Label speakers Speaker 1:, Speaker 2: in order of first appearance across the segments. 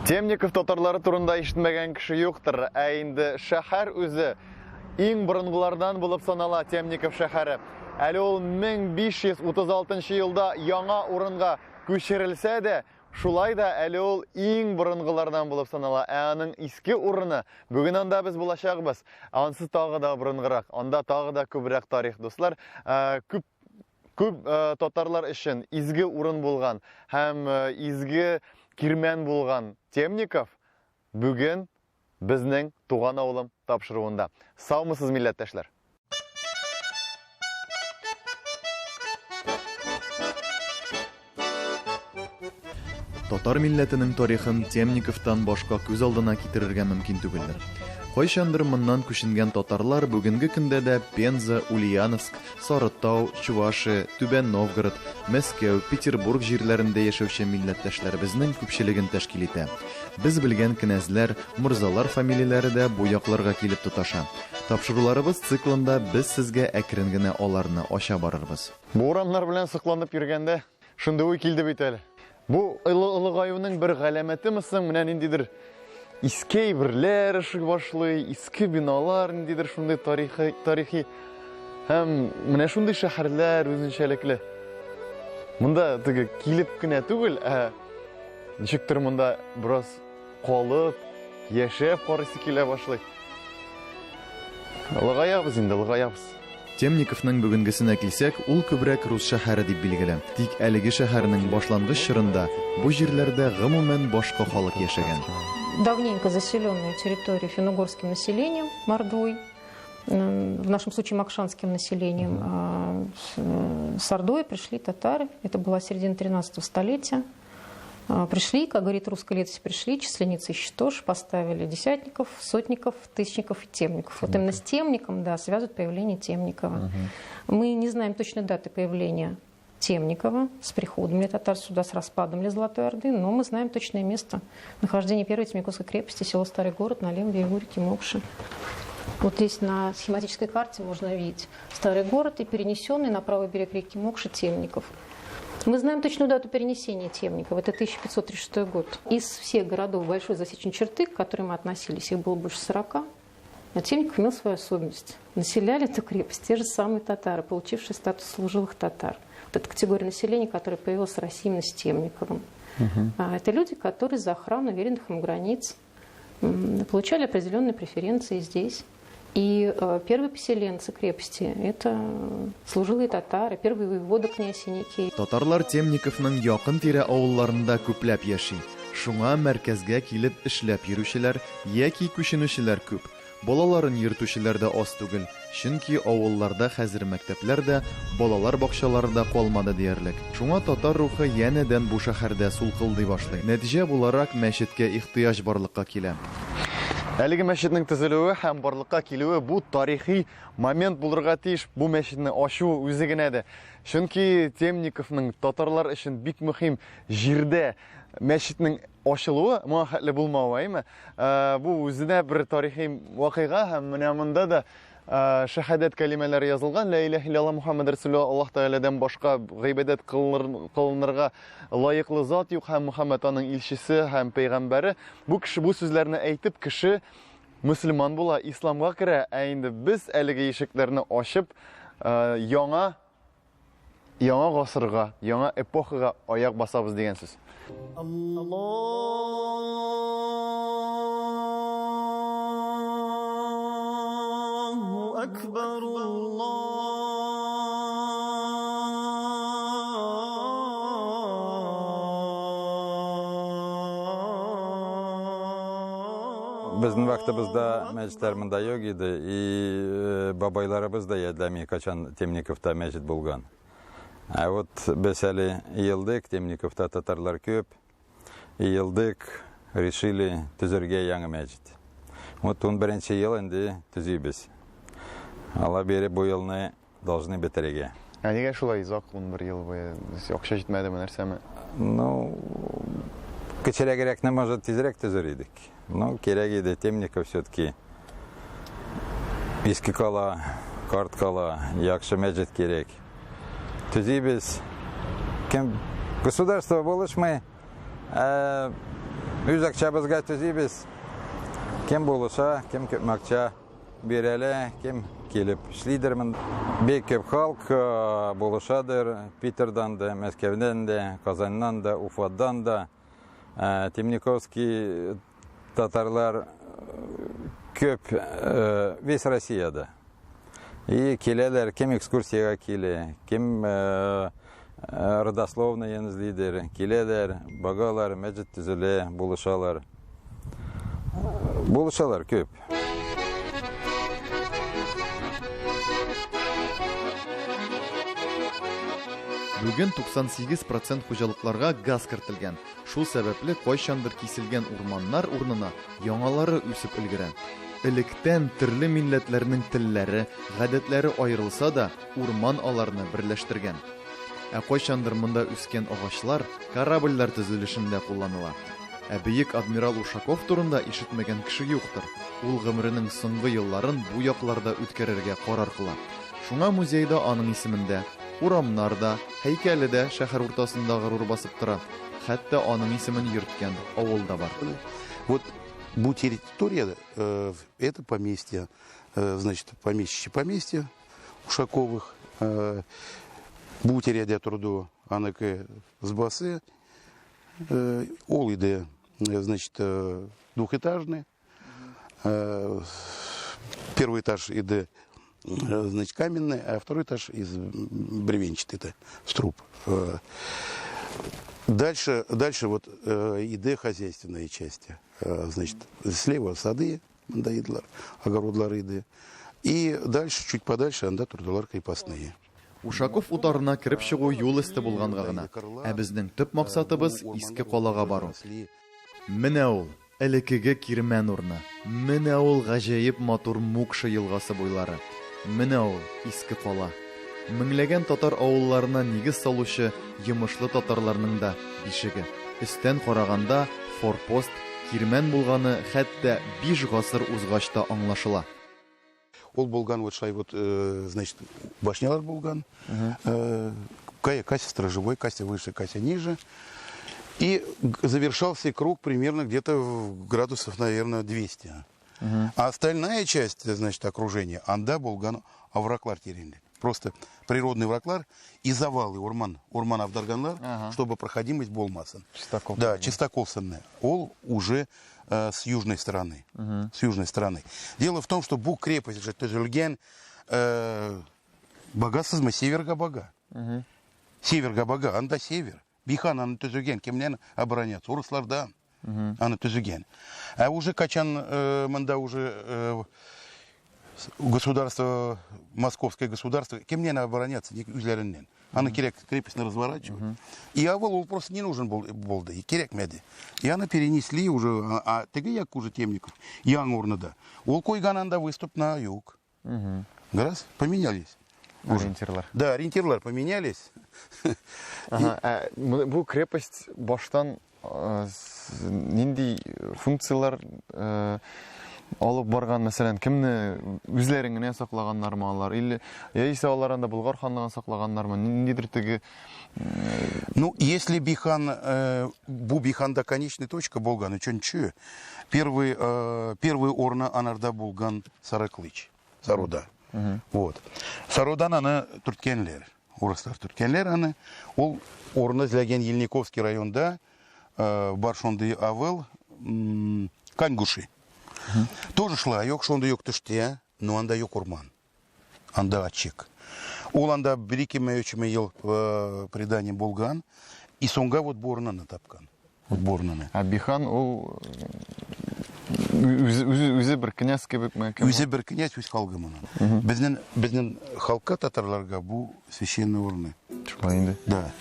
Speaker 1: Темников татарлары турында ишетмәгән кеше юктыр, ә инде шәһәр үзе иң борынгылардан булып санала Темников шәһәре. Әле ул 1536 елда яңа урынга күчерелсә дә, шулай да әле ул иң борынгылардан булып санала. Ә аның иске урыны бүген анда без булачакбыз. Ансыз тагы да борынгырак, анда тагы да күбрәк тарих, дуслар. Күп татарлар өчен изге урын булган һәм изге кирмән булган Темников бүген безнең туган авылым тапшыруында. Саумысыз, милләттәшләр.
Speaker 2: Татар милләтенең тарихын Темниковтан башка күз алдына китерергә мөмкин түгелдер. Кайчандыр моннан күченгән татарлар бүгенге көндә дә Пенза, Ульяновск, Сарытау, Чувашия, Түбән Новгород, Мәскәү, Петербург җирләрендә яшәүче милләттәшләребезнең күпчелеген тәшкил итә. Без белгән князьләр, мурзалар фамилияләре дә бу якларга килеп тоташа. Тапшыруларыбыз циклында без сезгә әкрен генә аларны ача барырбыз.
Speaker 1: Бу урамнар белән сыкланып йөргәндә шундый уй килде бит әле. Бу ылыгаюның бер галәмәтеме соң, менә ниндидер иске әйберләр эшли башлый, иске биналар, ниндидер шундый тарихи һәм менә шундый шәһәрләр үзенчәлекле. Монда теге килеп кенә түгел, ничектер монда бераз калып, яшәп карыйсы килә башлый. Ылыгаябыз инде, ылыгаябыз.
Speaker 2: Темниковның бүгенгесенә килсәк, ул күбрәк рус шәһәре дип билгеле. Тик әлеге шәһәрнең башлангыч чорында бу җирләрдә гомумән башка халык яшәгән.
Speaker 3: Давненько заселенная территория финно-угорским населением, Мордой, в нашем случае макшанским населением. С Ордой пришли татары, это была середина 13 столетия. Пришли, как говорит русская летопись, пришли, численницы еще тоже, поставили десятников, сотников, тысячников и темников. Вот именно с темником, да, связывают появление Темникова. Мы не знаем точной даты появления Темникова, с приходом ли татар сюда, с распадом ли Золотой Орды, но мы знаем точное место нахождения первой Темниковской крепости, село Старый Город на левом берегу реки Мокши. Вот здесь на схематической карте можно видеть Старый Город и перенесенный на правый берег реки Мокши Темников. Мы знаем точную дату перенесения Темникова, это 1536 год. Из всех городов большой засечной черты, к которым мы относились, их было больше 40, а Темников имел свою особенность. Населяли эту крепость те же самые татары, получившие статус служилых татар. Вот эта категория населения, которая появилась в России именно с Темниковым. Это люди, которые за охрану уверенных им границ получали определенные преференции здесь. И первые поселенцы крепости – это служилые татары, первый воевода князь Еникей.
Speaker 2: Татарлар Темниковның якын тирә авылларында күпләп яши. Шуңа мәркәзгә килеп эшләп йөрүчеләр яки күченүчеләр күп. Балаларын йөртүчеләр дә аз түгел. Чөнки авылларда хәзер мәктәпләр дә, балалар бакчалары да калмады диярлек. Шуңа татар рухы янәдән бу шәһәрдә сулкылдый башлый. Нәтиҗә буларак мәчеткә ихтыяҗ барлыкка килә.
Speaker 1: Әлеге мәчетнең төзелүе һәм барлыкка килүе бу тарихи момент булырга тиеш. Бу мәчетне ачу үзе генә дә. Чөнки Темниковның татарлар өчен бик мөһим җирдә мәчетнең ачылуы, моңа хәтле булмавы, бу үзенә бер тарихи вакыйга һәм менә монда да шәһадәт кәлимәләре язылган. Ла илаһа илlallah Мухаммад Расулуллах, Аллаһ Тәгаләдән башка гыйбадәт кылынырга лаеклы зат юк һәм Мухаммад аның илчесе һәм пәйгамбәре. Бу кеше бу сүзләрне әйтеп, кеше мөселман була, исламга керә. Ә инде без әлеге ишекләрне ачып, яңа гасырга, яңа эпохага аяк басабыз дигән сүз.
Speaker 4: Аллаһу акбар,
Speaker 5: Безнең вакытыбызда мәчетләр монда юк иде, и бабайларыбыз да ядлами качан Темниковта мәчет булган. А вот без әле елдык Темниковта татарлар күп, елдык решили төзергә яңа мәчет. Вот 11 ел инде төзибез. Алла бери бу елны должны бетерергә.
Speaker 1: Ә нигә шулай изак 11 ел буе акча җитмәдеме нәрсәме?
Speaker 5: Ну, кечерәгрәкне может тизрәк төзер идек. Ну, кирәк иде Темников все-таки. Иске кала, карт кала, яхшы мәчет кирәк. Төзибез. Кем государство булышмы? Үз акчабызга төзибез. Кем булыша, кем күп акча бирәле, кем килеп эшлидермен. Бик күп халык булышадыр. Питердан да, Мәскәүдән да, Казаннан да, Уфадан да. Темниковский татарлар köp весь Россияда. И келелер, кем экскурсияга келе, кем родословный излидер, келелер, багалар, мәҗет төзелә, булышалар. Булышалар köp.
Speaker 2: Бүген 98% хуҗалыкларга газ кертелгән. Шул сәбәпле кайчандыр киселгән урманнар урнына яңалары үсеп өлгерә. Электән төрле милләтләрнең телләре, гадәтләре аерылса да, урман аларны берләштергән. Кайчандыр монда үскән агачлар корабльләр төзелешендә кулланыла. Бөек адмирал Ушаков турында ишетмәгән кеше юктыр. Ул гомеренең соңгы елларын бу якларда үткәрергә карар кыла. Шуңа музейда аның исемендә урамнарда, һәйкәледә шәһәр уртасында горур басып тора. Хәтта аның исемен йөрткән авыл да бар.
Speaker 6: Вот бу территория, это поместье, значит, поместье Ушаковых, бу территория труду, аныки сбасы, ол иде, значит, двухэтажный, первый этаж иде, значит, каменный, а второй этаж из бревенчатый, струб. Дальше вот иде хозяйственные части. Значит, слева сады, огородлар иде. И дальше, чуть подальше, анда трудолар крепостные.
Speaker 2: Ушаков утарына кирип чыгу юл өсте булганга гына. Безнең төп максатыбыз иске калага бару. Менә ул, элекеге Кирмән урны. Менә ул гаҗәеп матур Мукша елгасы буйлары. Менә ул иске кала. Меңләгән татар авылларына нигез салучы йомышлы татарларның да бишеге. Өстән караганда форпост Кирмән булганы хәтта 5 гасыр узгач та аңлашыла.
Speaker 6: Ол болган вот шай вот, значит, башнялар болган. Кася сторожевой, Кася выше, Кася ниже. И завершался круг примерно где-то в градусов, наверное, 200. А остальная часть, значит, окружения, анда болган авраклар теренли. Просто природный враклар и завалы урман авдарганлар, чтобы проходимость болмасын. Да, чистоколсанная. Ол уже с южной стороны. С южной стороны. Дело в том, что бу крепость же Төзелген богатство северга бога. Северга бога, анда север. Бихан аны Төзелген, кемнен обороняться? Урыслардан аны Төзелген. А уже качан манда уже государство, московское государство, кемнен обороняться? Үзләреннән. Аны керек крепостно разворачивать. И авал просто не нужен был, да, и керек мәді. И аны перенесли уже, а теге як уже темников, яң урнада. Ол койгананда выступ на юг. Раз, поменялись.
Speaker 1: Ориентирлар.
Speaker 6: Да, ориентирлар поменялись.
Speaker 1: Бу крепость баштан нинди функциялар алып барган, мәсәлән, кемне үзләрен генә саклаганнармы алар, или яисә алар анда Болгар ханлыгын саклаганнармы, ниндидер теге.
Speaker 6: Ну, если Бихан, бу Биханда конечная точка болган, ученчу, первый орна анарда болган Сарыклыч, Саруда. Вот. Сарудан аны түрткенлер, урыстар түрткенлер аны, ол орны зләген Ельниковский районда, Баршонды авыл, Каньгуши. Тоже шла, yok шонда yok төште, но анда yok урман. Анда ачык. Ол анда бір-екі ел предание болган, и соңга вот борнаны тапкан. Вот борнаны.
Speaker 1: А Бихан ол үзе бір князь кебек ме?
Speaker 6: Үзе бір князь үз халкы монан. Безнең халкка татарларга бу священный урны.
Speaker 1: Шулай инде.
Speaker 6: Да.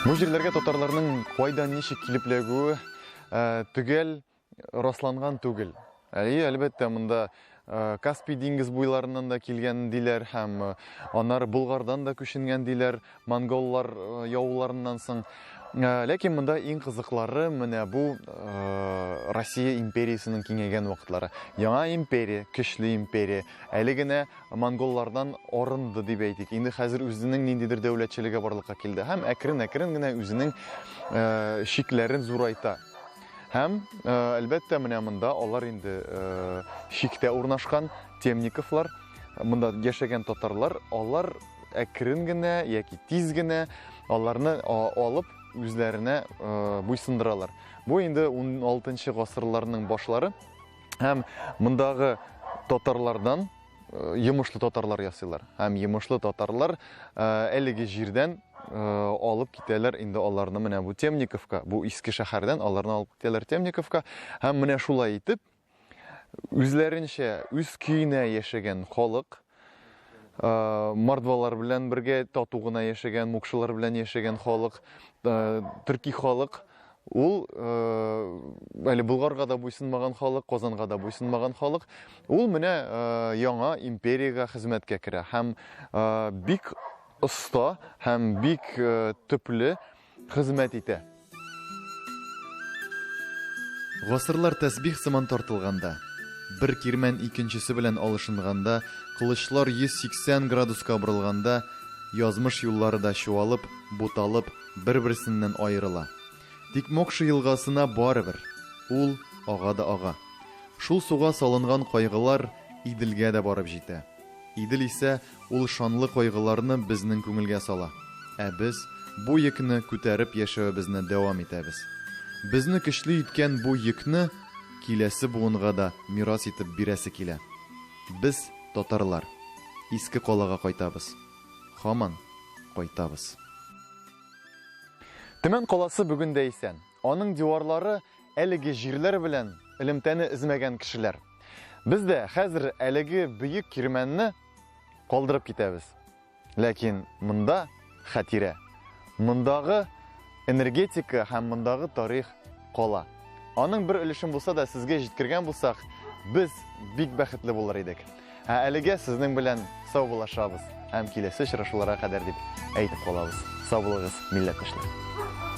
Speaker 1: Бу җирләргә татарларның кайдан ничек килепләгүе төгәл расланган түгел. Әлбәттә монда Каспий диңгез буйларынан да килгән диләр һәм аннары Булгардан да күченгән диләр, монголлар яуларыннан соң. Ләкин монда иң кызыклары менә бу Россия империясының киңәйгән вакытлары. Яңа империя, көчле империя, әле генә монголлардан арынды дип әйтик. Инде хәзер үзенең ниндидер дәүләтчелеге барлыкка килде һәм әкрен-әкрен генә үзенең шикләрен зурайта. Һәм әлбәттә менә монда алар инде шиктә урнашкан темниковлар, монда яшәгән татарлар, алар әкрен генә яки тиз генә аларны алып үзләренә буйсындыралар. Бу инде 16-нчы гасырларның башлары һәм мондагы татарлардан йомышлы татарлар ясыйлар. Һәм йомышлы татарлар әлеге җирдән алып китәләр инде аларны менә бу Темниковка, бу иске шәһәрдән аларны алып китәләр Темниковка һәм менә шулай итеп үзләренчә үз көенә яшәгән халык, мордвалар белән бергә тату гына яшәгән, мукшылар белән яшәгән халык, төрки халык, ул әле Булгарга да буйсынмаган халык, Казанга да буйсынмаган халык, ул менә яңа империягә хезмәткә керә һәм бик оста һәм бик төпле хезмәт итә.
Speaker 2: Гасырлар тәсбих сыман тартылганда, бер кирмән икенчесе белән алышынганда, кылычлар 180 градуска борылганда, язмыш юллары да чуалып, буталып, бер-берсеннән аерыла. Тик Мокшы елгасына барыбер, ул ага да ага. Шул суга салынган кайгылар Иделгә дә барып җитә. Идел исә ул шанлы кайгыларны безнең күңелгә сала. Ә без бу йөкне күтәреп яшәвебезне дәвам итәбез. Безне көчле иткән бу йөкне киләсе буынга да мирас итеп бирәсе килә. Без татарлар иске калага кайтабыз. Хаман кайтабыз.
Speaker 1: Төмән каласы бүген дә исән. Аның диварлары әлеге җирләр белән элемтәне эзмәгән кешеләр. Без дә хәзер әлеге бөек кирмәнне калдырып китәбез. Ләкин монда хәтирә. Мондагы энергетика һәм мондагы тарих кала. Аның бер өлешен булса да сезгә җиткергән булсак, без бик бәхетле булыр идек. Әлегә сезнең белән сау булашабыз һәм киләсе очрашуларга кадәр дип әйтеп калабыз. Сау булыгыз, милләттәшләр.